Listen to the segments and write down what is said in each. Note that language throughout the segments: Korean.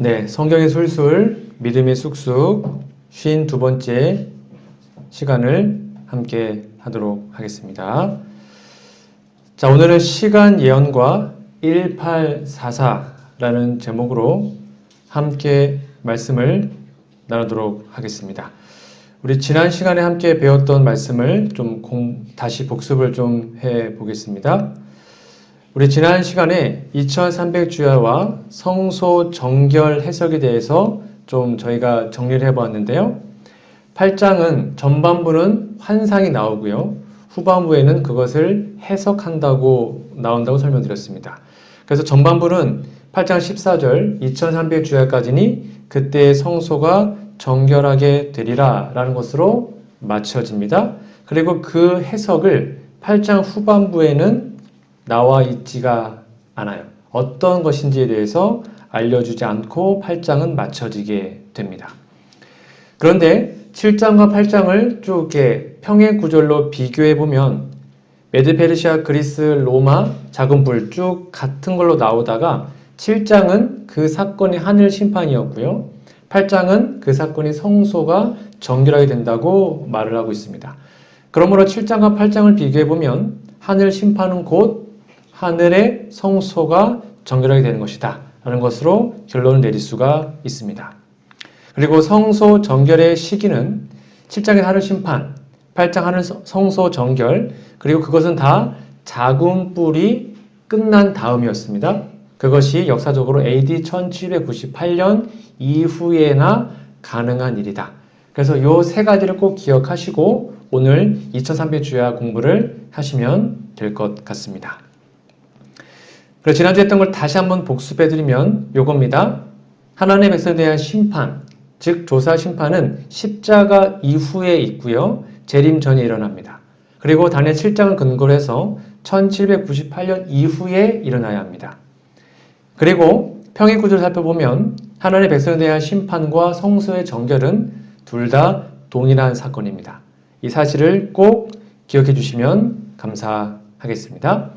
네, 성경의 술술, 믿음의 쑥쑥 52번째 시간을 함께 하도록 하겠습니다. 자, 오늘은 시간 예언과 1844라는 제목으로 함께 말씀을 나누도록 하겠습니다. 우리 지난 시간에 함께 배웠던 말씀을 다시 복습을 좀 해 보겠습니다. 우리 지난 시간에 2300주야와 성소 정결 해석에 대해서 좀 저희가 정리를 해보았는데요. 8장은 전반부는 환상이 나오고요. 후반부에는 그것을 해석한다고 나온다고 설명드렸습니다. 그래서 전반부는 8장 14절 2300주야까지니 그때의 성소가 정결하게 되리라 라는 것으로 마쳐집니다. 그리고 그 해석을 8장 후반부에는 나와 있지가 않아요. 어떤 것인지에 대해서 알려주지 않고 8장은 마쳐지게 됩니다. 그런데 7장과 8장을 쭉 이렇게 평행구절로 비교해보면 메드페르시아, 그리스, 로마, 작은 불 쭉 같은 걸로 나오다가 7장은 그 사건이 하늘 심판이었고요. 8장은 그 사건이 성소가 정결하게 된다고 말을 하고 있습니다. 그러므로 7장과 8장을 비교해보면 하늘 심판은 곧 하늘의 성소가 정결하게 되는 것이다 라는 것으로 결론을 내릴 수가 있습니다. 그리고 성소 정결의 시기는 7장의 하늘 심판, 8장 하늘 성소 정결, 그리고 그것은 다 작은 뿔이 끝난 다음이었습니다. 그것이 역사적으로 AD 1798년 이후에나 가능한 일이다. 그래서 이 세 가지를 꼭 기억하시고 오늘 2300주야 공부를 하시면 될 것 같습니다. 그래서 지난주에 했던 걸 다시 한번 복습해드리면 요겁니다. 하나님의 백성에 대한 심판, 즉 조사 심판은 십자가 이후에 있고요. 재림 전에 일어납니다. 그리고 다니엘 7장을 근거로 해서 1798년 이후에 일어나야 합니다. 그리고 평행구조를 살펴보면 하나님의 백성에 대한 심판과 성소의 정결은 둘 다 동일한 사건입니다. 이 사실을 꼭 기억해 주시면 감사하겠습니다.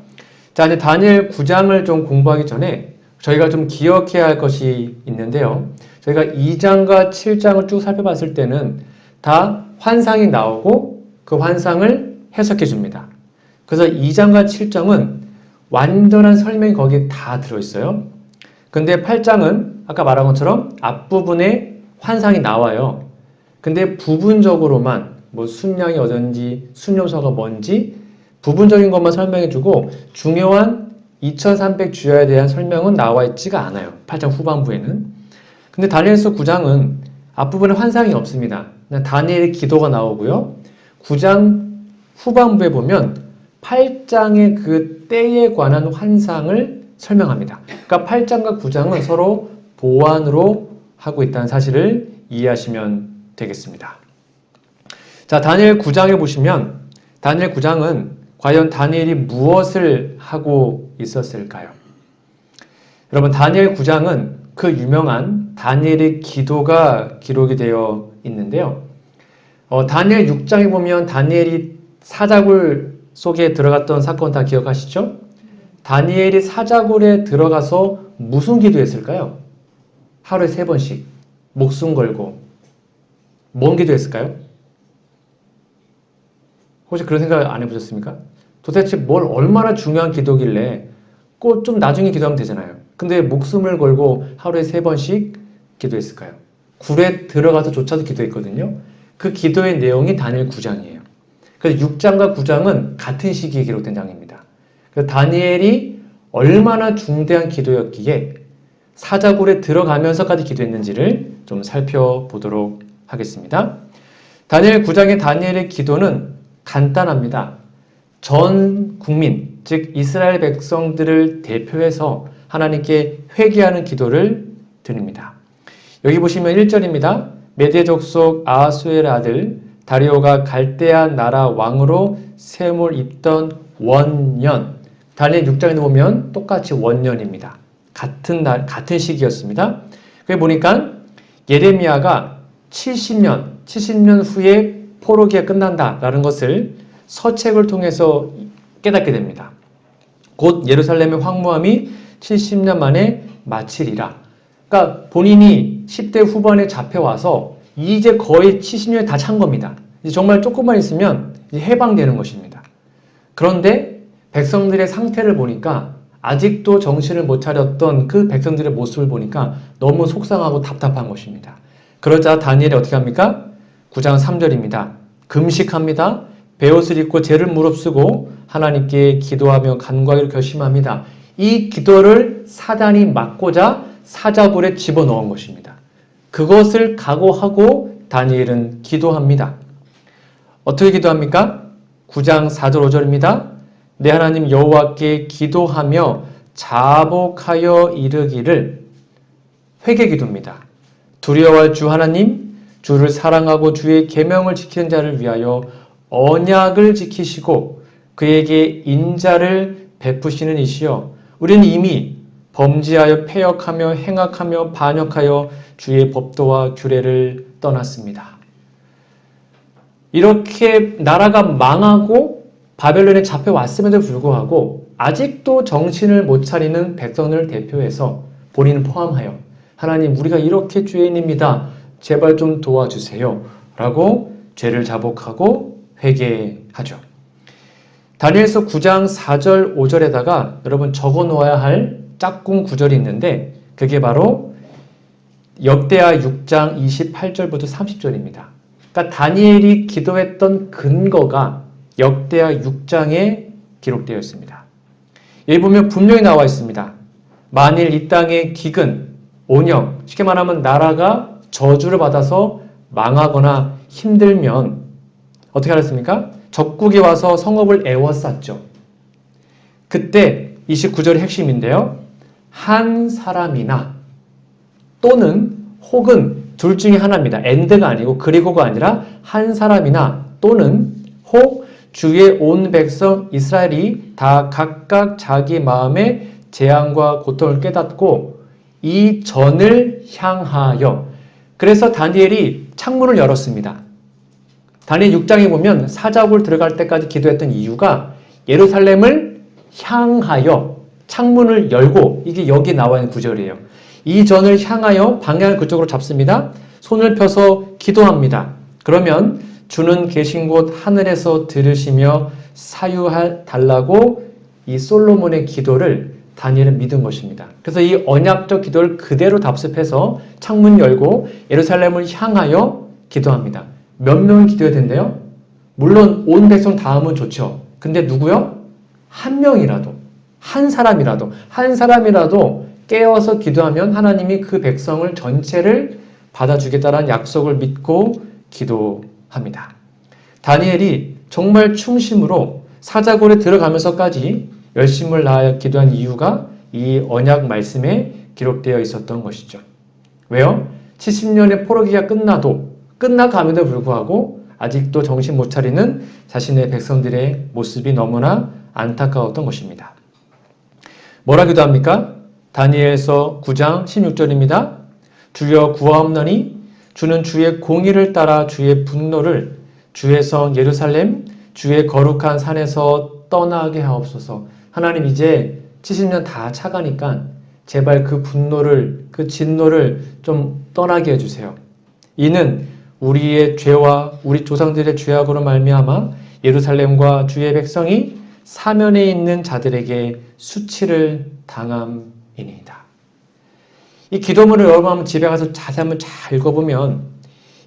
자, 이제 다니엘 9장을 좀 공부하기 전에 저희가 좀 기억해야 할 것이 있는데요. 저희가 2장과 7장을 쭉 살펴봤을 때는 다 환상이 나오고 그 환상을 해석해 줍니다. 그래서 2장과 7장은 완전한 설명이 거기에 다 들어있어요. 근데 8장은 아까 말한 것처럼 앞부분에 환상이 나와요. 근데 부분적으로만 뭐 순양이 어딘지 순념서가 뭔지 부분적인 것만 설명해주고 중요한 2300주야에 대한 설명은 나와 있지가 않아요. 8장 후반부에는. 근데 다니엘서 9장은 앞부분에 환상이 없습니다. 그냥 다니엘의 기도가 나오고요. 9장 후반부에 보면 8장의 그 때에 관한 환상을 설명합니다. 그러니까 8장과 9장은 서로 보완으로 하고 있다는 사실을 이해하시면 되겠습니다. 자, 다니엘 9장에 보시면 다니엘 9장은 과연 다니엘이 무엇을 하고 있었을까요? 여러분, 다니엘 9장은 그 유명한 다니엘의 기도가 기록이 되어 있는데요. 다니엘 6장에 보면 다니엘이 사자굴 속에 들어갔던 사건 다 기억하시죠? 다니엘이 사자굴에 들어가서 무슨 기도했을까요? 하루에 3번씩 목숨 걸고 뭔 기도했을까요? 혹시 그런 생각 안 해보셨습니까? 도대체 뭘 얼마나 중요한 기도길래 꼭 좀 나중에 기도하면 되잖아요. 근데 목숨을 걸고 하루에 3번씩 기도했을까요? 굴에 들어가서조차도 기도했거든요. 그 기도의 내용이 다니엘 9장이에요. 그래서 6장과 9장은 같은 시기에 기록된 장입니다. 그래서 다니엘이 얼마나 중대한 기도였기에 사자굴에 들어가면서까지 기도했는지를 좀 살펴보도록 하겠습니다. 다니엘 9장의 다니엘의 기도는 간단합니다. 전 국민, 즉 이스라엘 백성들을 대표해서 하나님께 회개하는 기도를 드립니다. 여기 보시면 1절입니다. 메대 족속 아하수엘 아들 다리오가 갈대아 나라 왕으로 셈을 입던 원년. 다니엘 6장에 보면 똑같이 원년입니다. 같은 시기였습니다. 그게 보니까 예레미야가 70년 후에 포로기가 끝난다라는 것을 서책을 통해서 깨닫게 됩니다. 곧 예루살렘의 황무함이 70년 만에 마치리라. 그러니까 본인이 10대 후반에 잡혀와서 이제 거의 70년이 다 찬 겁니다. 이제 정말 조금만 있으면 이제 해방되는 것입니다. 그런데 백성들의 상태를 보니까 아직도 정신을 못 차렸던 그 백성들의 모습을 보니까 너무 속상하고 답답한 것입니다. 그러자 다니엘이 어떻게 합니까? 9장 3절입니다. 금식합니다. 베옷을 입고 죄를 무릅쓰고 하나님께 기도하며 간구하기로 결심합니다. 이 기도를 사단이 막고자 사자굴에 집어넣은 것입니다. 그것을 각오하고 다니엘은 기도합니다. 어떻게 기도합니까? 9장 4절 5절입니다. 내 하나님 여호와께 기도하며 자복하여 이르기를 회개 기도입니다. 두려워할 주 하나님, 주를 사랑하고 주의 계명을 지키는 자를 위하여 언약을 지키시고 그에게 인자를 베푸시는 이시여 우리는 이미 범죄하여 패역하며 행악하며 반역하여 주의 법도와 규례를 떠났습니다. 이렇게 나라가 망하고 바벨론에 잡혀왔음에도 불구하고 아직도 정신을 못 차리는 백성을 대표해서 본인을 포함하여 하나님 우리가 이렇게 죄인입니다. 제발 좀 도와주세요. 라고 죄를 자복하고 회개하죠. 다니엘서 9장 4절 5절에다가 여러분 적어 놓아야 할 짝꿍 구절이 있는데 그게 바로 역대하 6장 28절부터 30절입니다. 그러니까 다니엘이 기도했던 근거가 역대하 6장에 기록되어 있습니다. 여기 보면 분명히 나와 있습니다. 만일 이 땅의 기근, 온역, 쉽게 말하면 나라가 저주를 받아서 망하거나 힘들면 어떻게 하랬습니까? 적국이 와서 성읍을 에워쌌죠. 그때 29절의 핵심인데요. 한 사람이나 또는 혹은 둘 중에 하나입니다. 엔드가 아니고 그리고가 아니라 한 사람이나 또는 혹 주의 온 백성 이스라엘이 다 각각 자기 마음의 재앙과 고통을 깨닫고 이 전을 향하여 그래서 다니엘이 창문을 열었습니다. 다니엘 6장에 보면 사자굴 들어갈 때까지 기도했던 이유가 예루살렘을 향하여 창문을 열고 이게 여기 나와 있는 구절이에요. 이 전을 향하여 방향을 그쪽으로 잡습니다. 손을 펴서 기도합니다. 그러면 주는 계신 곳 하늘에서 들으시며 사유해 달라고 이 솔로몬의 기도를 다니엘은 믿은 것입니다. 그래서 이 언약적 기도를 그대로 답습해서 창문 열고 예루살렘을 향하여 기도합니다. 몇 명이 기도해야 된대요? 물론 온 백성 다 하면 좋죠. 근데 누구요? 한 명이라도, 한 사람이라도 깨어서 기도하면 하나님이 그 백성을 전체를 받아주겠다는 약속을 믿고 기도합니다. 다니엘이 정말 충심으로 사자굴에 들어가면서까지 열심을 다하여 기도한 이유가 이 언약 말씀에 기록되어 있었던 것이죠. 왜요? 70년의 포로기가 끝나감에도 불구하고 아직도 정신 못 차리는 자신의 백성들의 모습이 너무나 안타까웠던 것입니다. 뭐라 기도합니까? 다니엘서 9장 16절입니다. 주여 구하옵나니 주는 주의 공의를 따라 주의 분노를 주의 성 예루살렘 주의 거룩한 산에서 떠나게 하옵소서. 하나님 이제 70년 다 차가니까 제발 그 분노를 그 진노를 좀 떠나게 해주세요. 이는 우리의 죄와 우리 조상들의 죄악으로 말미암아 예루살렘과 주의 백성이 사면에 있는 자들에게 수치를 당함이니이다. 이 기도문을 여러분 한번 집에 가서 자세히 한번 잘 읽어보면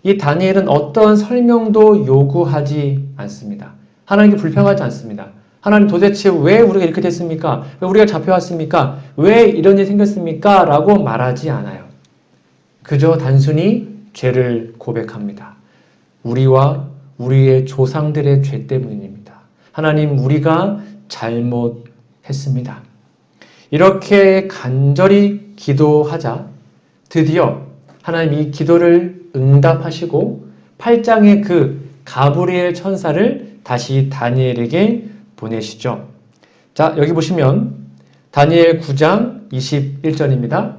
이 다니엘은 어떠한 설명도 요구하지 않습니다. 하나님께 불평하지 않습니다. 하나님 도대체 왜 우리가 이렇게 됐습니까? 왜 우리가 잡혀왔습니까? 왜 이런 일이 생겼습니까? 라고 말하지 않아요. 그저 단순히 죄를 고백합니다. 우리와 우리의 조상들의 죄 때문입니다. 하나님 우리가 잘못했습니다. 이렇게 간절히 기도하자 드디어 하나님 이 기도를 응답하시고 8장의 그 가브리엘 천사를 다시 다니엘에게 보내시죠. 자, 여기 보시면 다니엘 9장 21절입니다.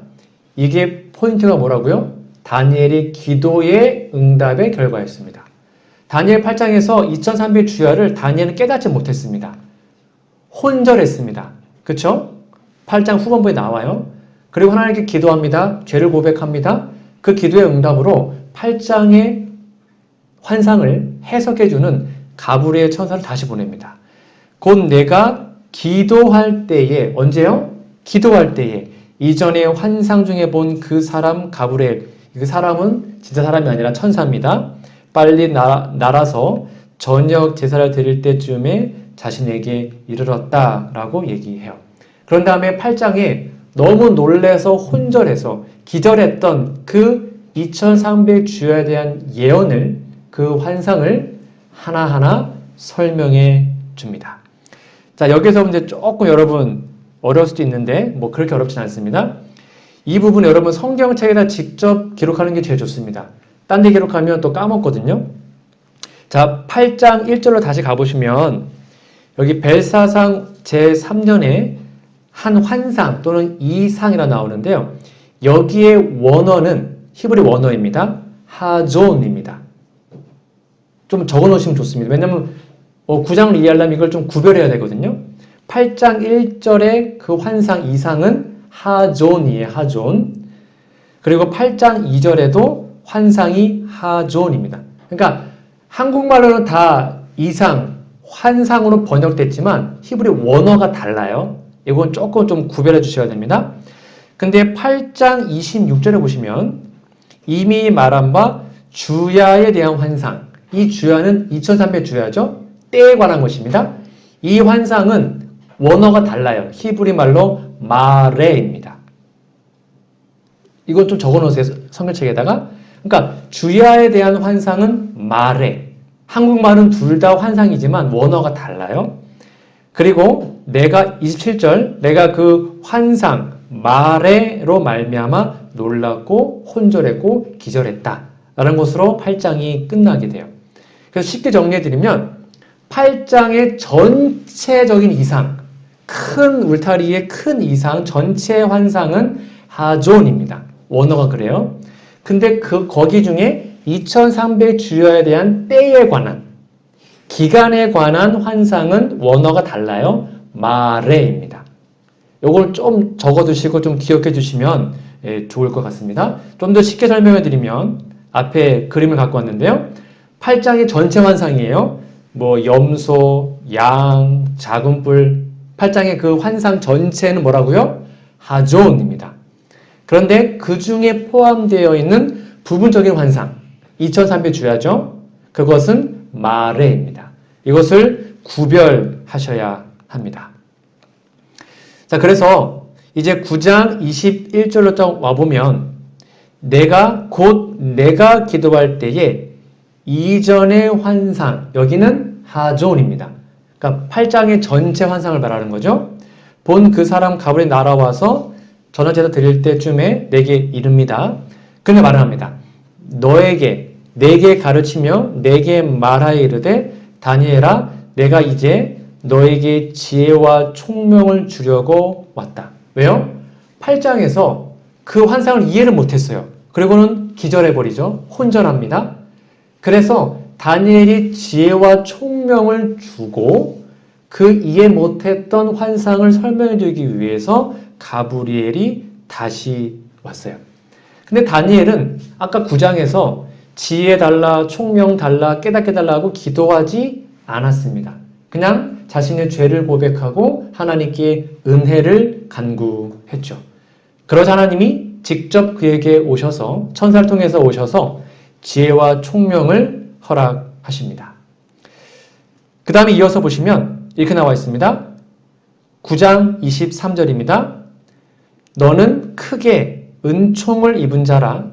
이게 포인트가 뭐라고요? 다니엘이 기도의 응답의 결과였습니다. 다니엘 8장에서 2300 주야를 다니엘은 깨닫지 못했습니다. 혼절했습니다. 그렇죠? 8장 후반부에 나와요. 그리고 하나님께 기도합니다. 죄를 고백합니다. 그 기도의 응답으로 8장의 환상을 해석해주는 가브리엘 천사를 다시 보냅니다. 곧 내가 기도할 때에, 언제요? 기도할 때에 이전에 환상 중에 본 그 사람 가브리엘, 그 사람은 진짜 사람이 아니라 천사입니다. 빨리 날아서 저녁 제사를 드릴 때쯤에 자신에게 이르렀다라고 얘기해요. 그런 다음에 8장에 너무 놀래서 혼절해서 기절했던 그 2300주야에 대한 예언을, 그 환상을 하나하나 설명해 줍니다. 자, 여기서 이제 조금 여러분 어려울 수도 있는데 뭐 그렇게 어렵진 않습니다. 이 부분 여러분 성경책에다 직접 기록하는 게 제일 좋습니다. 딴 데 기록하면 또 까먹거든요. 자, 8장 1절로 다시 가보시면 여기 벨사상 제3년에 한 환상 또는 이상이라 나오는데요. 여기에 원어는 히브리 원어입니다. 하존입니다. 좀 적어 놓으시면 좋습니다. 왜냐하면 9장을 이해하려면 이걸 좀 구별해야 되거든요. 8장 1절의 그 환상 이상은 하존이에요. 하존. 그리고 8장 2절에도 환상이 하존입니다. 그러니까 한국말로는 다 이상, 환상으로 번역됐지만 히브리 원어가 달라요. 이건 조금 좀 구별해 주셔야 됩니다. 근데 8장 26절에 보시면 이미 말한 바 주야에 대한 환상, 이 주야는 2300주야죠. 때에 관한 것입니다. 이 환상은 원어가 달라요. 히브리 말로 마레입니다. 이건 좀 적어놓으세요. 성경책에다가. 그러니까 주야에 대한 환상은 마레. 한국말은 둘 다 환상이지만 원어가 달라요. 그리고 내가 27절 내가 그 환상 마레로 말미암아 놀랐고 혼절했고 기절했다 라는 것으로 8장이 끝나게 돼요. 그래서 쉽게 정리해드리면 8장의 전체적인 이상, 큰 울타리의 큰 이상, 전체 환상은 하존입니다. 원어가 그래요. 근데 거기 중에 2300주야에 대한 때에 관한, 기간에 관한 환상은 원어가 달라요. 마레입니다. 요걸 좀 적어두시고 좀 기억해 주시면 좋을 것 같습니다. 좀 더 쉽게 설명해 드리면 앞에 그림을 갖고 왔는데요. 8장의 전체 환상이에요. 뭐 염소, 양, 작은 뿔, 8장의 그 환상 전체는 뭐라고요? 하존입니다. 그런데 그 중에 포함되어 있는 부분적인 환상, 2300주야죠. 그것은 마레입니다. 이것을 구별하셔야 합니다. 자, 그래서 이제 9장 21절로 와보면 내가 기도할 때에 이전의 환상, 여기는 하존입니다. 그러니까 8장의 전체 환상을 말하는 거죠. 본 그 사람 가브리엘이 날아와서 저녁 제사 드릴 때쯤에 내게 이릅니다. 그는 말을 합니다. 내게 가르치며 내게 말하여 이르되 다니엘아 내가 이제 너에게 지혜와 총명을 주려고 왔다. 왜요? 8장에서 그 환상을 이해를 못했어요. 그리고는 기절해버리죠. 혼절합니다. 그래서 다니엘이 지혜와 총명을 주고 그 이해 못했던 환상을 설명해주기 위해서 가브리엘이 다시 왔어요. 근데 다니엘은 아까 9장에서 지혜 달라, 총명 달라, 깨닫게 달라고 기도하지 않았습니다. 그냥 자신의 죄를 고백하고 하나님께 은혜를 간구했죠. 그러자 하나님이 직접 그에게 오셔서 천사를 통해서 오셔서 지혜와 총명을 허락하십니다. 그 다음에 이어서 보시면 이렇게 나와 있습니다. 9장 23절입니다. 너는 크게 은총을 입은 자라.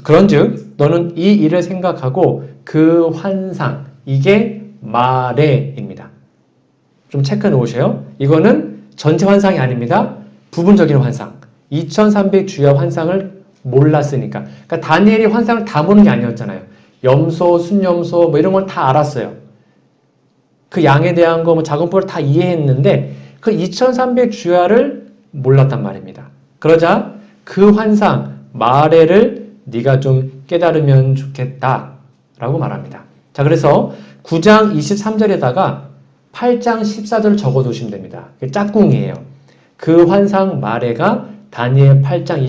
그런즉 너는 이 일을 생각하고 그 환상, 이게 마레입니다. 좀 체크해 놓으세요. 이거는 전체 환상이 아닙니다. 부분적인 환상. 2300주야 환상을 몰랐으니까. 그러니까 다니엘이 환상을 다 보는 게 아니었잖아요. 염소, 순염소 뭐 이런 걸 다 알았어요. 그 양에 대한 거 뭐 작은 뿔을 다 이해했는데 그 2300주야를 몰랐단 말입니다. 그러자 그 환상 마레를 네가 좀 깨달으면 좋겠다 라고 말합니다. 자, 그래서 9장 23절에다가 8장 14절을 적어두시면 됩니다. 짝꿍이에요. 그 환상 마레가 다니엘 8장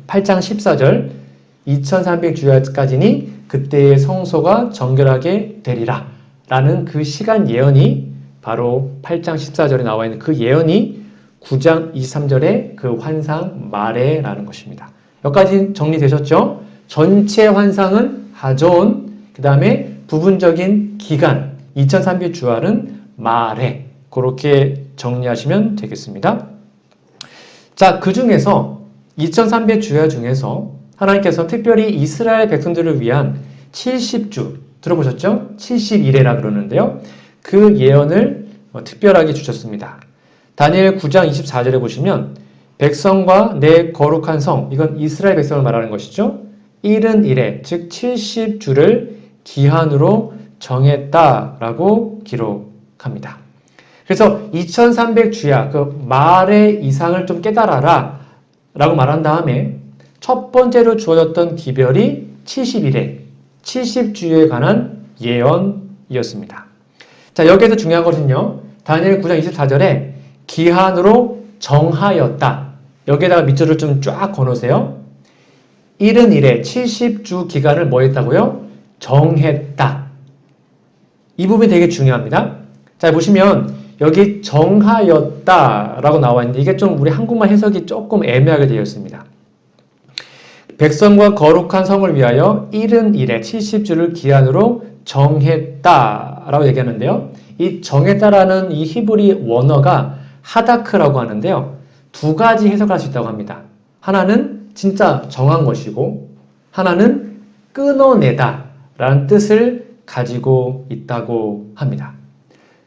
14절 2300주야까지니 그때의 성소가 정결하게 되리라 라는 그 시간 예언이 바로 8장 14절에 나와 있는 그 예언이 9장 23절의 그 환상 마레라는 것입니다. 여기까지 정리되셨죠? 전체 환상은 하존, 그 다음에 부분적인 기간 2300주알은 마레, 그렇게 정리하시면 되겠습니다. 자, 그 중에서 2300주야 중에서 하나님께서 특별히 이스라엘 백성들을 위한 70주 들어보셨죠? 70일에라 그러는데요. 그 예언을 특별하게 주셨습니다. 다니엘 9장 24절에 보시면 백성과 내 거룩한 성, 이건 이스라엘 백성을 말하는 것이죠. 71회, 즉 70주를 기한으로 정했다라고 기록합니다. 그래서 2300주야, 그 말의 이상을 좀 깨달아라 라고 말한 다음에 첫 번째로 주어졌던 기별이 71회, 70주에 관한 예언이었습니다. 자, 여기에서 중요한 것은요. 다니엘 9장 24절에 기한으로 정하였다. 여기에다가 밑줄을 좀 쫙 거놓으세요. 71회, 70주 기간을 뭐 했다고요? 정했다. 이 부분이 되게 중요합니다. 자, 보시면 여기 정하였다라고 나와 있는데 이게 좀 우리 한국말 해석이 조금 애매하게 되어 있습니다. 백성과 거룩한 성을 위하여 71회 70주를 기한으로 정했다라고 얘기하는데요. 이 정했다라는 이 히브리 원어가 하다크라고 하는데요. 두 가지 해석을 할 수 있다고 합니다. 하나는 진짜 정한 것이고 하나는 끊어내다 라는 뜻을 가지고 있다고 합니다.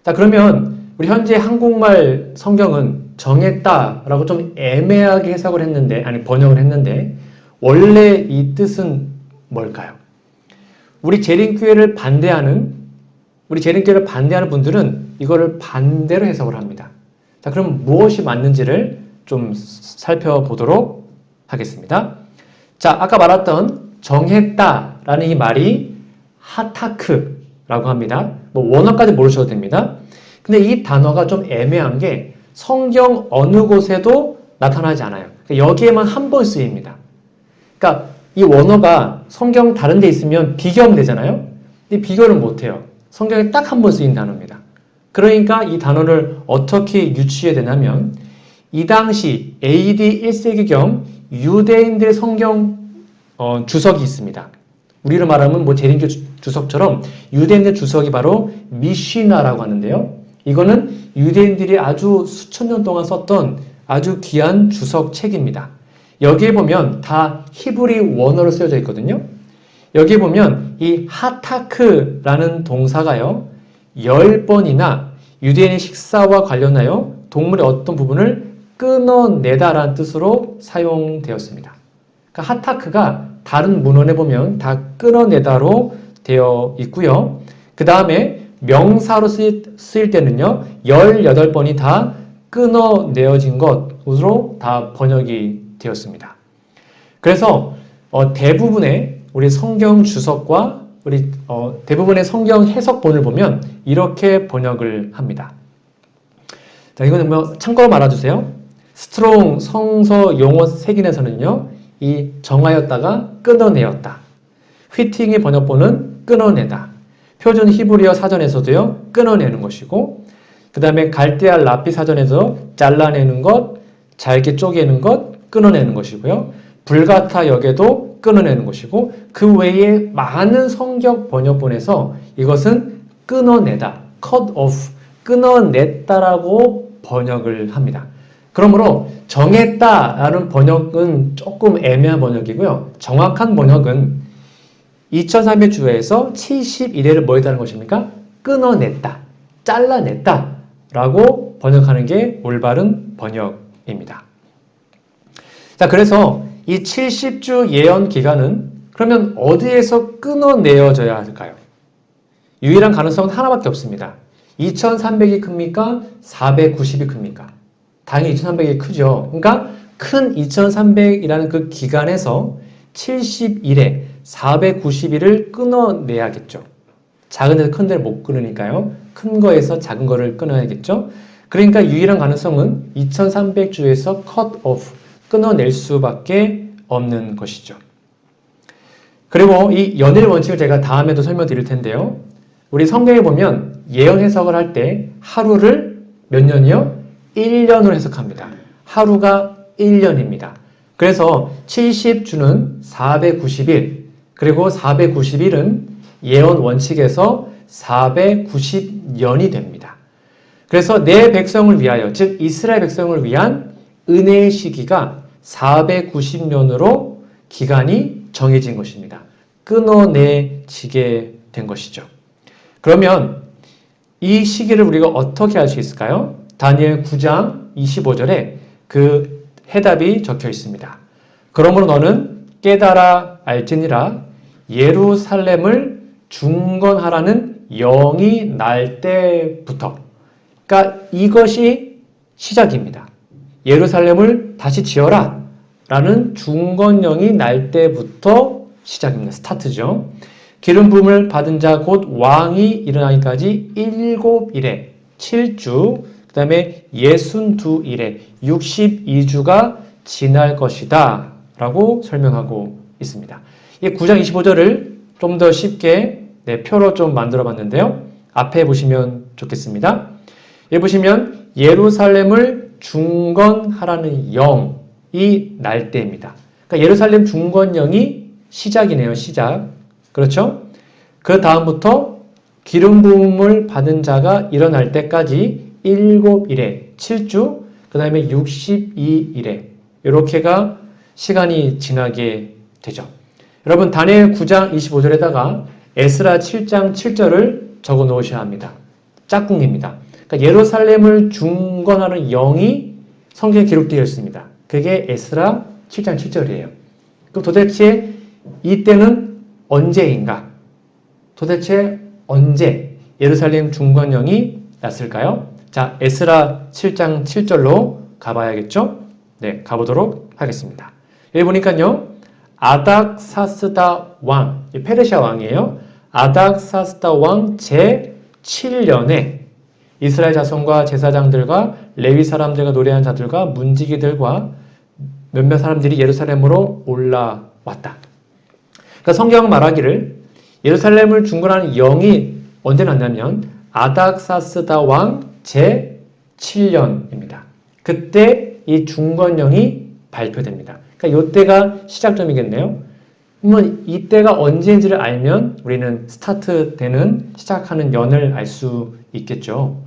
자, 그러면 우리 현재 한국말 성경은 정했다라고 좀 애매하게 해석을 했는데, 아니 번역을 했는데 원래 이 뜻은 뭘까요? 우리 재림교회를 반대하는 분들은 이거를 반대로 해석을 합니다. 자, 그럼 무엇이 맞는지를 좀 살펴보도록 하겠습니다. 자, 아까 말했던 정했다라는 이 말이 하타크라고 합니다. 뭐 원어까지 모르셔도 됩니다. 근데 이 단어가 좀 애매한 게 성경 어느 곳에도 나타나지 않아요. 여기에만 한 번 쓰입니다. 그러니까 이 원어가 성경 다른 데 있으면 비교하면 되잖아요. 근데 비교를 못해요. 성경에 딱 한 번 쓰인 단어입니다. 그러니까 이 단어를 어떻게 유추해야 되냐면 이 당시 AD 1세기경 유대인들의 성경 주석이 있습니다. 우리로 말하면 뭐 재림교 주석처럼 유대인들 주석이 바로 미시나라고 하는데요. 이거는 유대인들이 아주 수천 년 동안 썼던 아주 귀한 주석책입니다. 여기에 보면 다 히브리 원어로 쓰여져 있거든요. 여기에 보면 이 하타크라는 동사가요. 10번이나 유대인의 식사와 관련하여 동물의 어떤 부분을 끊어내다라는 뜻으로 사용되었습니다. 그러니까 하타크가 다른 문헌에 보면 다 끊어내다로 되어 있고요. 그 다음에 명사로 쓰일 때는요. 18번이 다 끊어내어진 것으로 다 번역이 되었습니다. 그래서 대부분의 우리 성경 주석과 우리 대부분의 성경 해석본을 보면 이렇게 번역을 합니다. 자, 이거는 뭐 참고로 말아주세요. 스트롱 성서 용어 색인에서는요. 이 정하였다가 끊어내었다. 휘팅의 번역본은 끊어내다. 표준 히브리어 사전에서도요. 끊어내는 것이고 그 다음에 갈대아 라피 사전에서 잘라내는 것, 잘게 쪼개는 것, 끊어내는 것이고요. 불가타 역에도 끊어내는 것이고 그 외에 많은 성경 번역본에서 이것은 끊어내다, cut off, 끊어냈다라고 번역을 합니다. 그러므로 정했다라는 번역은 조금 애매한 번역이고요. 정확한 번역은 2300주에서 71회를 뭐 했다는 것입니까? 끊어냈다, 잘라냈다 라고 번역하는 게 올바른 번역입니다. 자, 그래서 이 70주 예언 기간은 그러면 어디에서 끊어내어져야 할까요? 유일한 가능성은 하나밖에 없습니다. 2300이 큽니까? 490이 큽니까? 당연히 2300이 크죠. 그러니까 큰 2300이라는 그 기간에서 71회 490일을 끊어내야겠죠. 작은 데서 큰 데를 못 끊으니까요. 큰 거에서 작은 거를 끊어야겠죠. 그러니까 유일한 가능성은 2300주에서 cut off, 끊어낼 수밖에 없는 것이죠. 그리고 이 연일 원칙을 제가 다음에도 설명드릴 텐데요. 우리 성경에 보면 예언 해석을 할 때 하루를 몇 년이요? 1년으로 해석합니다. 하루가 1년입니다. 그래서 70주는 490일, 그리고 490일은 예언 원칙에서 490년이 됩니다. 그래서 내 백성을 위하여, 즉 이스라엘 백성을 위한 은혜의 시기가 490년으로 기간이 정해진 것입니다. 끊어내지게 된 것이죠. 그러면 이 시기를 우리가 어떻게 알 수 있을까요? 다니엘 9장 25절에 그 해답이 적혀 있습니다. 그러므로 너는 깨달아 알지니라 예루살렘을 중건하라는 영이 날 때부터. 그러니까 이것이 시작입니다. 예루살렘을 다시 지어라 라는 중건령이 날 때부터 시작입니다. 스타트죠. 기름 부음을 받은 자 곧 왕이 일어나기까지 7일에 7주, 그 다음에 62일에 62주가 지날 것이다 라고 설명하고 있습니다. 이 9장 25절을 좀 더 쉽게 표로 좀 만들어 봤는데요. 앞에 보시면 좋겠습니다. 여기 보시면 예루살렘을 중건하라는 영이 날 때입니다. 그러니까 예루살렘 중건령이 시작이네요. 시작. 그렇죠? 그 다음부터 기름 부음을 받은 자가 일어날 때까지 7일에 7주, 그 다음에 62일에 이렇게가 시간이 지나게 되죠. 여러분 다니엘 9장 25절에다가 에스라 7장 7절을 적어 놓으셔야 합니다. 짝꿍입니다. 그러니까 예루살렘을 중건하는 영이 성경에 기록되어 있습니다. 그게 에스라 7장 7절이에요. 그럼 도대체 이때는 언제인가? 도대체 언제 예루살렘 중건령이 났을까요? 자, 에스라 7장 7절로 가봐야겠죠? 네, 가보도록 하겠습니다. 여기 보니까요, 아닥사스다 왕, 페르시아 왕이에요. 아닥사스다 왕 제7년에 이스라엘 자손과 제사장들과 레위 사람들과 노래한 자들과 문지기들과 몇몇 사람들이 예루살렘으로 올라왔다. 그러니까 성경 말하기를 예루살렘을 중건하는 영이 언제 났냐면 아닥사스다 왕 제7년입니다. 그때 이 중건령이 발표됩니다. 그러니까 이때가 시작점이겠네요. 그러면 이때가 언제인지를 알면 우리는 스타트되는 시작하는 연을 알 수 있겠죠.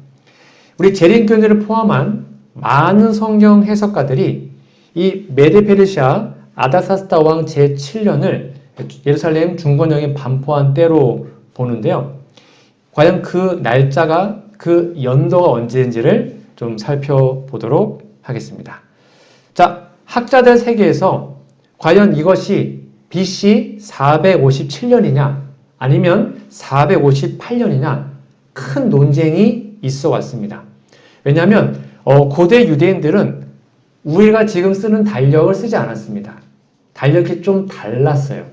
우리 재림교인들을 포함한 많은 성경 해석가들이 이 메데페르시아 아닥사스다 왕 제7년을 예루살렘 중건령이 반포한 때로 보는데요. 과연 그 날짜가, 그 연도가 언제인지를 좀 살펴보도록 하겠습니다. 자, 학자들 세계에서 과연 이것이 BC 457년이냐 아니면 458년이냐 큰 논쟁이 있어 왔습니다. 왜냐하면 고대 유대인들은 우리가 지금 쓰는 달력을 쓰지 않았습니다. 달력이 좀 달랐어요.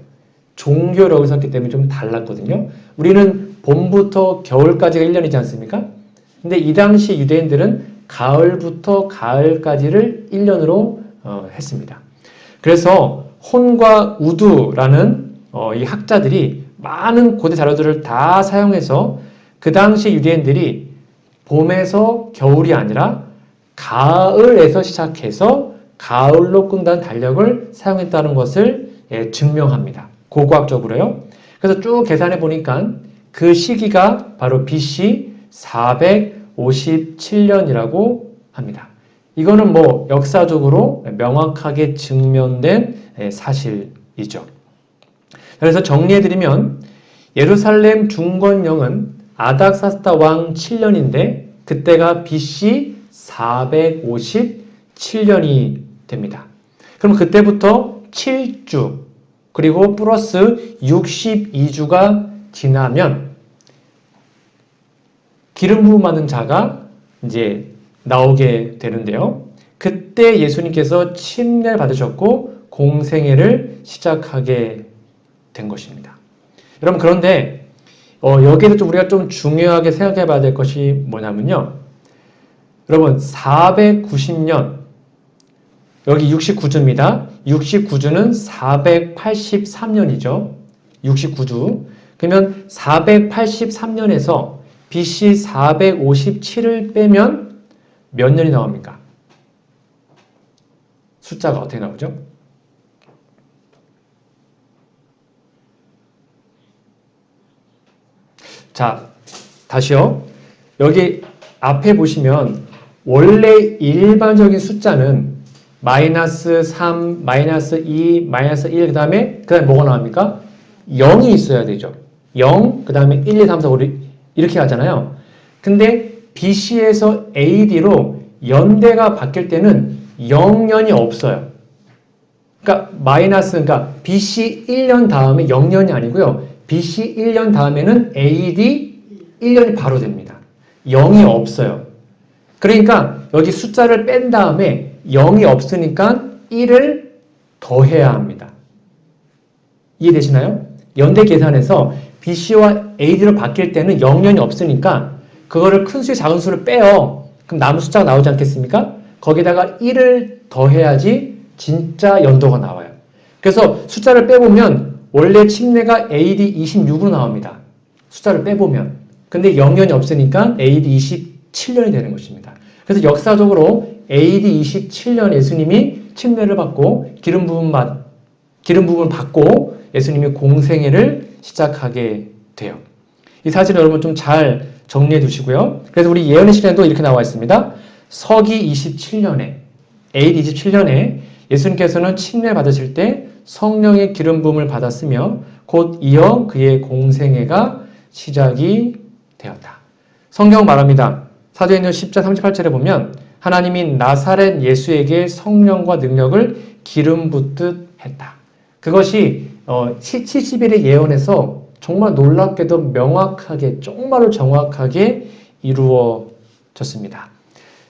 종교력을 썼기 때문에 좀 달랐거든요. 우리는 봄부터 겨울까지가 1년이지 않습니까? 근데 이 당시 유대인들은 가을부터 가을까지를 1년으로 했습니다. 그래서 혼과 우두라는 이 학자들이 많은 고대 자료들을 다 사용해서 그 당시 유대인들이 봄에서 겨울이 아니라 가을에서 시작해서 가을로 끝난 달력을 사용했다는 것을 증명합니다. 고고학적으로요. 그래서 쭉 계산해 보니까 그 시기가 바로 BC 457년이라고 합니다. 이거는 뭐 역사적으로 명확하게 증명된 사실이죠. 그래서 정리해드리면 예루살렘 중건령은 아닥사스다 왕 7년인데 그때가 BC 457년이 됩니다. 그럼 그때부터 7주 그리고 플러스 62주가 지나면 기름 부음 받은 자가 이제 나오게 되는데요. 그때 예수님께서 침례를 받으셨고 공생애를 시작하게 된 것입니다. 여러분 그런데 여기에서 좀 우리가 좀 중요하게 생각해 봐야 될 것이 뭐냐면요. 여러분 490년 여기 69주입니다. 69주는 483년이죠. 69주. 그러면 483년에서 BC 457을 빼면 몇 년이 나옵니까? 숫자가 어떻게 나오죠? 자, 다시요. 여기 앞에 보시면 원래 일반적인 숫자는 마이너스 3, 마이너스 2, 마이너스 1, 그 다음에 뭐가 나옵니까? 0이 있어야 되죠. 0, 그 다음에 1, 2, 3, 4, 5 이렇게 하잖아요. 근데 BC에서 AD로 연대가 바뀔 때는 0년이 없어요. 그러니까 그러니까 BC 1년 다음에 0년이 아니고요. BC 1년 다음에는 AD 1년이 바로 됩니다. 0이 없어요. 그러니까 여기 숫자를 뺀 다음에 0이 없으니까 1을 더해야 합니다. 이해되시나요? 연대 계산에서 BC와 AD로 바뀔 때는 0년이 없으니까 그거를 큰 수에 작은 수를 빼요. 그럼 남은 숫자가 나오지 않겠습니까? 거기다가 1을 더해야지 진짜 연도가 나와요. 그래서 숫자를 빼보면 원래 침례가 AD 26으로 나옵니다. 숫자를 빼보면. 근데 0년이 없으니까 AD 27년이 되는 것입니다. 그래서 역사적으로 AD 27년 예수님이 침례를 받고 기름 부음을 받고 예수님이 공생애를 시작하게 돼요. 이 사실을 여러분 좀 잘 정리해 두시고요. 그래서 우리 예언의 시간에도 이렇게 나와 있습니다. 서기 27년에 AD 27년에 예수님께서는 침례 받으실 때 성령의 기름 부음을 받았으며 곧 이어 그의 공생애가 시작이 되었다. 성경 말합니다. 사도행전 10장 38절에 보면 하나님이 나사렛 예수에게 성령과 능력을 기름 붓듯 했다. 그것이 70일의 예언에서 정말 놀랍게도 명확하게 정말로 정확하게 이루어졌습니다.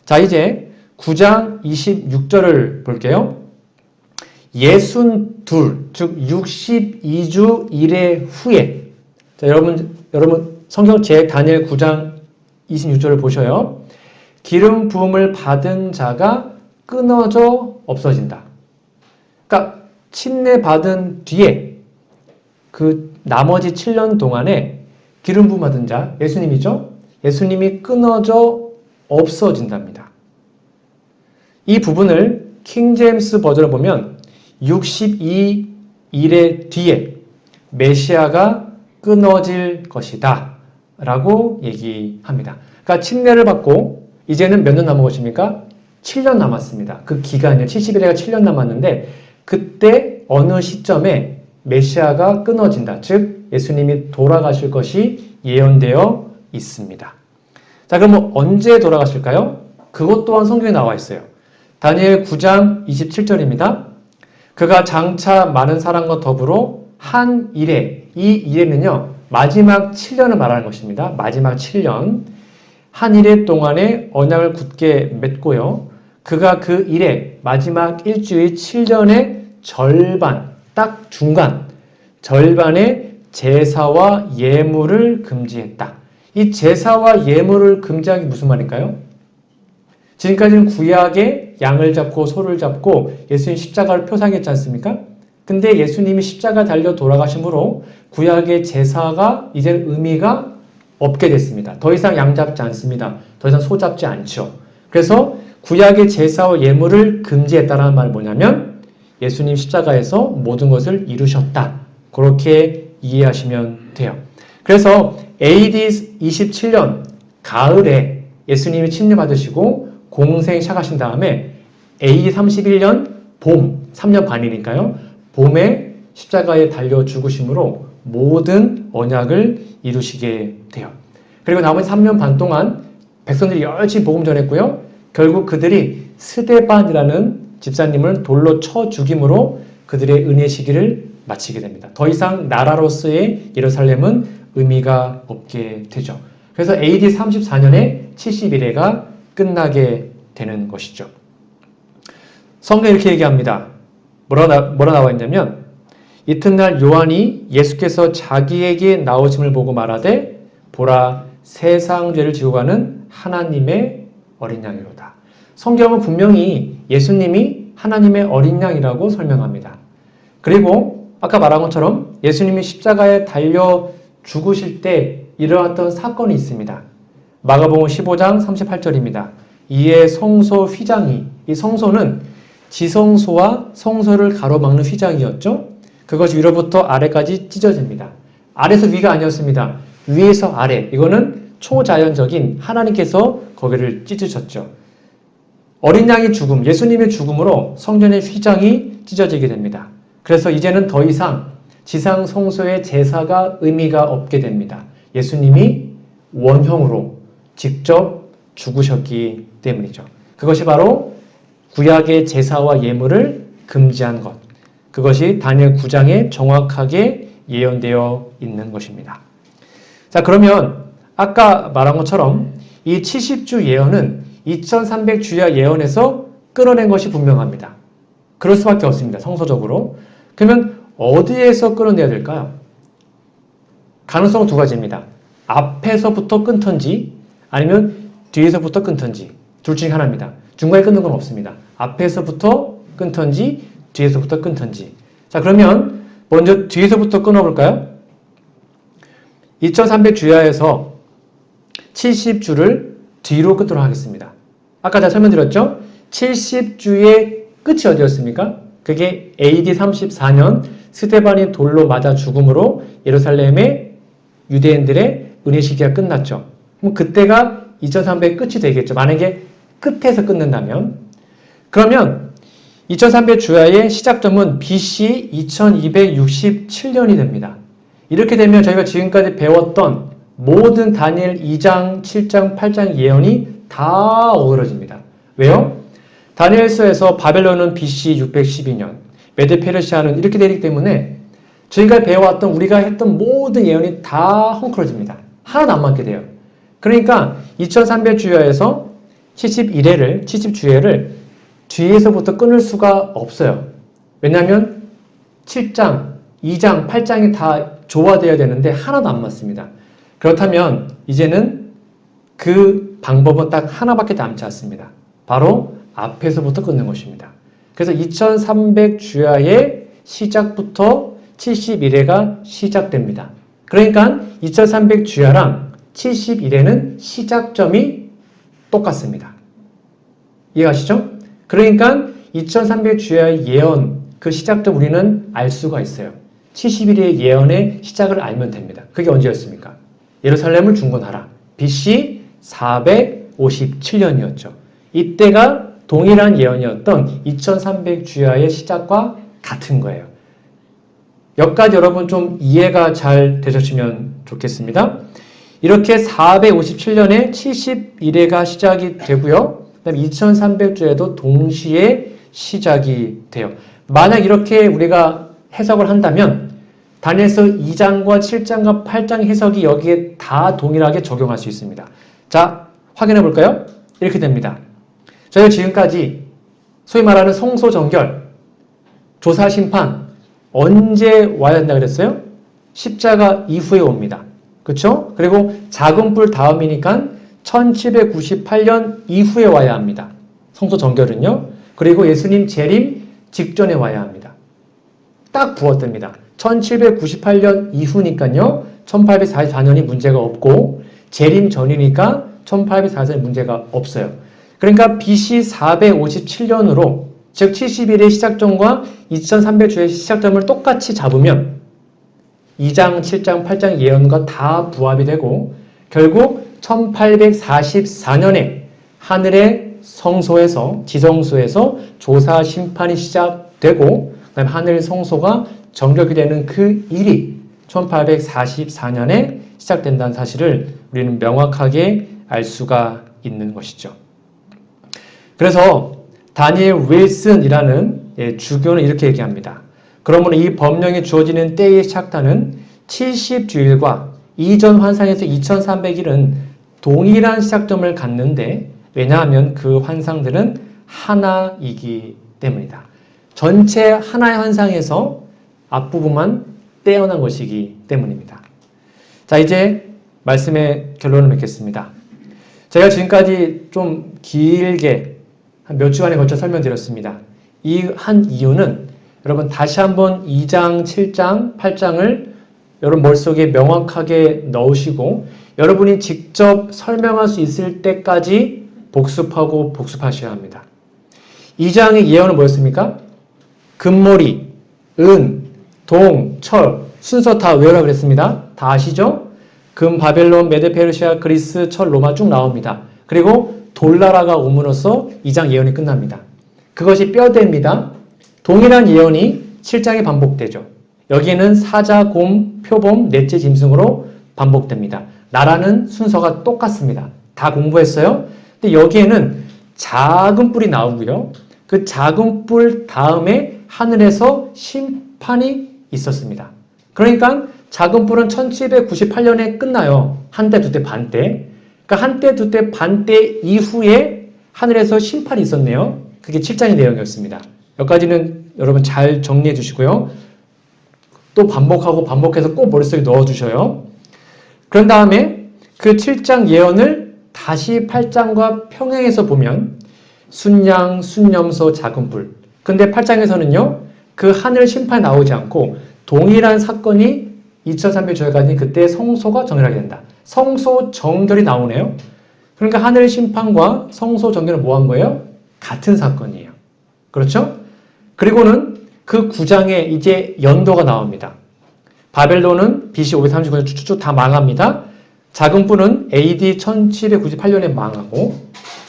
자, 이제 9장 26절을 볼게요. 62, 즉 62주 이래 후에 자, 여러분 성경 제 다니엘 9장 26절을 보셔요. 기름 부음을 받은 자가 끊어져 없어진다. 그러니까 침례 받은 뒤에 그 나머지 7년 동안에 기름 부음 받은 자, 예수님이죠. 예수님이 끊어져 없어진답니다. 이 부분을 킹제임스 버전을 보면 62일의 뒤에 메시아가 끊어질 것이다 라고 얘기합니다. 그러니까 침례를 받고 이제는 몇 년 남은 것입니까? 7년 남았습니다. 그 기간이 70일에가 7년 남았는데 그때 어느 시점에 메시아가 끊어진다. 즉 예수님이 돌아가실 것이 예언되어 있습니다. 자, 그럼 언제 돌아가실까요? 그것 또한 성경에 나와 있어요. 다니엘 9장 27절입니다. 그가 장차 많은 사람과 더불어 한 일에, 이 일에는요 마지막 7년을 말하는 것입니다. 마지막 7년 한 일에 동안에 언약을 굳게 맺고요. 그가 그 일에 마지막 일주의 7년의 절반, 딱 중간 절반의 제사와 예물을 금지했다. 이 제사와 예물을 금지한 게 무슨 말일까요? 지금까지는 구약에 양을 잡고 소를 잡고 예수님 십자가를 표상했지 않습니까? 근데 예수님이 십자가 달려 돌아가심으로 구약의 제사가 이제 의미가 없게 됐습니다. 더 이상 양 잡지 않습니다. 더 이상 소 잡지 않죠. 그래서 구약의 제사와 예물을 금지했다는 말은 뭐냐면 예수님 십자가에서 모든 것을 이루셨다. 그렇게 이해하시면 돼요. 그래서 AD 27년 가을에 예수님이 침례 받으시고 공생 시작하신 다음에 AD 31년 봄, 3년 반이니까요. 봄에 십자가에 달려 죽으심으로 모든 언약을 이루시게 돼요. 그리고 나머지 3년 반 동안 백성들이 열심히 복음 전했고요. 결국 그들이 스데반이라는 집사님을 돌로 쳐 죽임으로 그들의 은혜 시기를 마치게 됩니다. 더 이상 나라로서의 예루살렘은 의미가 없게 되죠. 그래서 AD 34년에 70일회가 끝나게 되는 것이죠. 성경에 이렇게 얘기합니다. 뭐라 나와 있냐면 이튿날 요한이 예수께서 자기에게 나오심을 보고 말하되 보라 세상 죄를 지고 가는 하나님의 어린 양이로다. 성경은 분명히 예수님이 하나님의 어린 양이라고 설명합니다. 그리고 아까 말한 것처럼 예수님이 십자가에 달려 죽으실 때 일어났던 사건이 있습니다. 마가복음 15장 38절입니다. 이에 성소 휘장이, 이 성소는 지성소와 성소를 가로막는 휘장이었죠. 그것이 위로부터 아래까지 찢어집니다. 아래에서 위가 아니었습니다. 위에서 아래. 이거는 초자연적인 하나님께서 거기를 찢으셨죠. 어린 양의 죽음, 예수님의 죽음으로 성전의 휘장이 찢어지게 됩니다. 그래서 이제는 더 이상 지상 성소의 제사가 의미가 없게 됩니다. 예수님이 원형으로 직접 죽으셨기 때문이죠. 그것이 바로 구약의 제사와 예물을 금지한 것. 그것이 다니엘 9장에 정확하게 예언되어 있는 것입니다. 자, 그러면 아까 말한 것처럼 이 70주 예언은 2300주야 예언에서 끌어낸 것이 분명합니다. 그럴 수밖에 없습니다. 성서적으로. 그러면 어디에서 끌어내야 될까요? 가능성은 두 가지입니다. 앞에서부터 끊던지 아니면 뒤에서부터 끊던지 둘 중에 하나입니다. 중간에 끊는 건 없습니다. 앞에서부터 끊던지 뒤에서부터 끊던지. 자, 그러면 먼저 뒤에서부터 끊어볼까요? 2300주야에서 70주를 뒤로 끊도록 하겠습니다. 아까 제가 설명드렸죠? 70주의 끝이 어디였습니까? 그게 AD 34년 스데반이 돌로 맞아 죽음으로 예루살렘의 유대인들의 은혜 시기가 끝났죠. 그럼 그때가 2300의 끝이 되겠죠. 만약에 끝에서 끊는다면. 그러면 2300주야의 시작점은 BC 2267년이 됩니다. 이렇게 되면 저희가 지금까지 배웠던 모든 다니엘 2장, 7장, 8장 예언이 다 어우러집니다. 왜요? 다니엘서에서 바벨론은 BC 612년, 메드페르시아는 이렇게 되기 때문에 저희가 배워왔던 우리가 했던 모든 예언이 다 헝클어집니다. 하나도 안 맞게 돼요. 그러니까 2300주야에서 70주야를 뒤에서부터 끊을 수가 없어요. 왜냐하면 7장, 2장, 8장이 다 조화되어야 되는데 하나도 안 맞습니다. 그렇다면 이제는 그 방법은 딱 하나밖에 남지 않습니다. 바로 앞에서부터 끊는 것입니다. 그래서 2300주야의 시작부터 71회가 시작됩니다. 그러니까 2300주야랑 71회는 시작점이 똑같습니다. 이해가시죠? 그러니까 2300주야의 예언, 그 시작점 우리는 알 수가 있어요. 71회의 예언의 시작을 알면 됩니다. 그게 언제였습니까? 예루살렘을 중건하라. BC 457년이었죠. 이때가 동일한 예언이었던 2300주야의 시작과 같은 거예요. 여기까지 여러분 좀 이해가 잘 되셨으면 좋겠습니다. 이렇게 457년에 71회가 시작이 되고요. 그 다음에 2300주에도 동시에 시작이 돼요. 만약 이렇게 우리가 해석을 한다면 다니엘서 2장과 7장과 8장 해석이 여기에 다 동일하게 적용할 수 있습니다. 자, 확인해 볼까요? 이렇게 됩니다. 저희가 지금까지 소위 말하는 성소 정결, 조사 심판 언제 와야 된다 그랬어요? 십자가 이후에 옵니다. 그렇죠? 그리고 작은 뿔 다음이니까 1798년 이후에 와야 합니다. 성소 정결은요. 그리고 예수님 재림 직전에 와야 합니다. 딱 부었답니다. 1798년 이후니까요. 1844년이 문제가 없고 재림 전이니까 1844년이 문제가 없어요. 그러니까 BC 457년으로 즉 71의 시작점과 2300주의 시작점을 똑같이 잡으면 2장, 7장, 8장 예언과 다 부합이 되고 결국 1844년에 하늘의 성소에서 지성소에서 조사 심판이 시작되고 그다음에 하늘 성소가 정결이 되는 그 일이 1844년에 시작된다는 사실을 우리는 명확하게 알 수가 있는 것이죠. 그래서 다니엘 윌슨이라는 주교는 이렇게 얘기합니다. 그러므로 이 법령이 주어지는 때의 시작단은 70주일과 이전 환상에서 2300일은 동일한 시작점을 갖는데 왜냐하면 그 환상들은 하나이기 때문이다. 전체 하나의 환상에서 앞부분만 떼어난 것이기 때문입니다. 자, 이제 말씀의 결론을 맺겠습니다. 제가 지금까지 좀 길게 한 몇 주간에 걸쳐 설명드렸습니다. 이 한 이유는 여러분 다시 한번 2장, 7장, 8장을 여러분 머릿속에 명확하게 넣으시고 여러분이 직접 설명할 수 있을 때까지 복습하고 복습하셔야 합니다. 2장의 예언은 뭐였습니까? 금모리, 은, 동, 철 순서 다 외우라 그랬습니다. 다 아시죠? 금, 바벨론, 메데, 페르시아, 그리스, 철, 로마 쭉 나옵니다. 그리고 돌나라가 오므로써 2장 예언이 끝납니다. 그것이 뼈대입니다. 동일한 예언이 7장에 반복되죠. 여기에는 사자, 곰, 표범, 넷째 짐승으로 반복됩니다. 나라는 순서가 똑같습니다. 다 공부했어요? 근데 여기에는 작은 뿔이 나오고요. 그 작은 뿔 다음에 하늘에서 심판이 있었습니다. 그러니까 작은 뿔은 1798년에 끝나요. 한때, 두때, 반때. 그러니까 한때, 두때, 반때 이후에 하늘에서 심판이 있었네요. 그게 7장의 내용이었습니다. 여기까지는 여러분 잘 정리해 주시고요. 또 반복하고 반복해서 꼭 머릿속에 넣어 주셔요. 그런 다음에 그 7장 예언을 다시 8장과 평행해서 보면 순양, 순염소, 작은 뿔. 근데 8장에서는요. 그 하늘 심판이 나오지 않고 동일한 사건이 2300주야까지 그때 성소가 정결하게 된다. 성소 정결이 나오네요. 그러니까 하늘 심판과 성소 정결은 뭐 한 거예요? 같은 사건이에요. 그렇죠? 그리고는 그 9장에 이제 연도가 나옵니다. 바벨론은 BC 539년 쭉쭉 다 망합니다. 작은 뿔은 AD 1798년에 망하고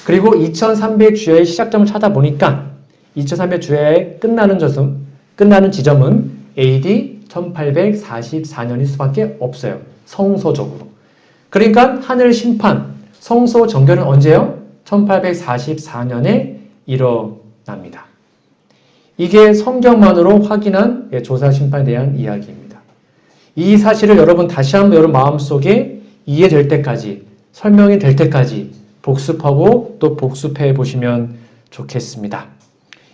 그리고 2300주야의 시작점을 찾아보니까 2300주야의 끝나는 지점은 AD 1844년일 수밖에 없어요. 성소적으로. 그러니까 하늘 심판, 성소 정결은 언제요? 1844년에 일어납니다. 이게 성경만으로 확인한 조사 심판에 대한 이야기입니다. 이 사실을 여러분 다시 한번 여러분 마음속에 이해될 때까지, 설명이 될 때까지 복습하고 또 복습해 보시면 좋겠습니다.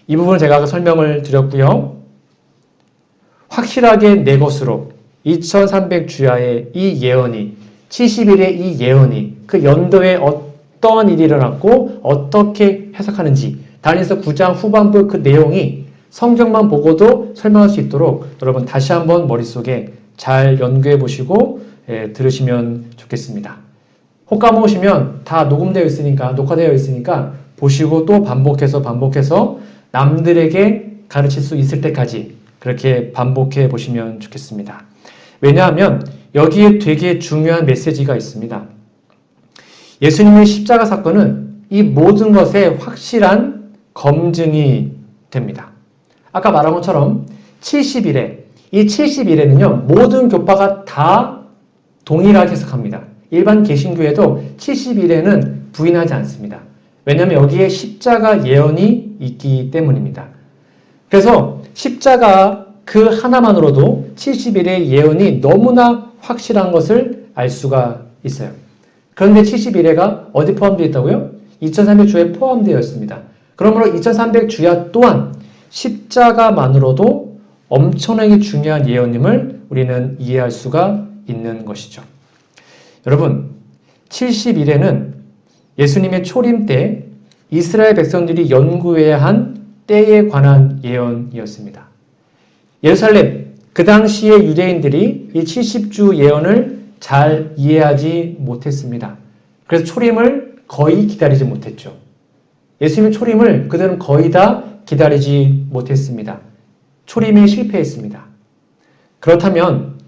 이 부분을 제가 아까 설명을 드렸고요. 확실하게 내 것으로 2300주야의 이 예언이 70일의 이 예언이 그 연도에 어떤 일이 일어났고 어떻게 해석하는지 다니엘서 9장 후반부 그 내용이 성경만 보고도 설명할 수 있도록 여러분 다시 한번 머릿속에 잘 연구해 보시고 들으시면 좋겠습니다. 혹감 오시면 다 녹음되어 있으니까 녹화되어 있으니까 보시고 또 반복해서 남들에게 가르칠 수 있을 때까지 그렇게 반복해 보시면 좋겠습니다. 왜냐하면 여기에 되게 중요한 메시지가 있습니다. 예수님의 십자가 사건은 이 모든 것의 확실한 검증이 됩니다. 아까 말한 것처럼 70일에 이 70일에는요 모든 교파가 다 동일하게 해석합니다. 일반 개신교에도 70일에는 부인하지 않습니다. 왜냐하면 여기에 십자가 예언이 있기 때문입니다. 그래서 십자가 그 하나만으로도 70일의 예언이 너무나 확실한 것을 알 수가 있어요. 그런데 70일에가 어디 포함되어 있다고요? 2300주야에 포함되어 있습니다. 그러므로 2300주야 또한 십자가만으로도 엄청나게 중요한 예언임을 우리는 이해할 수가 있는 것이죠. 여러분, 70일에는 예수님의 초림 때 이스라엘 백성들이 연구해야 한 때에 관한 예언이었습니다. 예루살렘, 그 당시의 유대인들이 이 70주 예언을 잘 이해하지 못했습니다. 그래서 초림을 거의 기다리지 못했죠. 예수님의 초림을 그들은 거의 다 기다리지 못했습니다. 초림에 실패했습니다. 그렇다면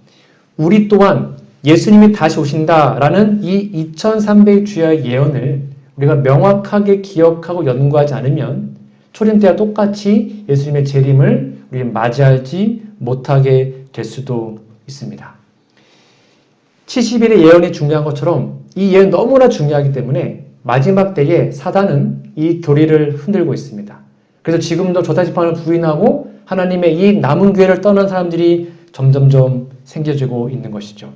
우리 또한 예수님이 다시 오신다라는 이 2300주야의 예언을 우리가 명확하게 기억하고 연구하지 않으면 초림 때와 똑같이 예수님의 재림을 우리 맞이하지 못하게 될 수도 있습니다. 70일의 예언이 중요한 것처럼 이 예언 너무나 중요하기 때문에 마지막 때에 사단은 이 교리를 흔들고 있습니다. 그래서 지금도 조사심판을 부인하고 하나님의 이 남은 교회를 떠난 사람들이 점점점 생겨지고 있는 것이죠.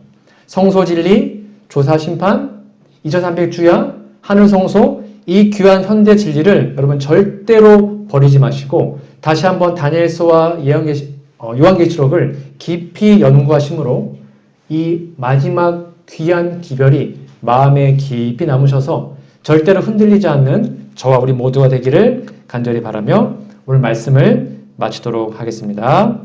성소진리, 조사심판, 2300주야, 하늘성소, 이 귀한 현대 진리를 여러분 절대로 버리지 마시고 다시 한번 다니엘서와 요한계시록을 깊이 연구하심으로 이 마지막 귀한 기별이 마음에 깊이 남으셔서 절대로 흔들리지 않는 저와 우리 모두가 되기를 간절히 바라며 오늘 말씀을 마치도록 하겠습니다.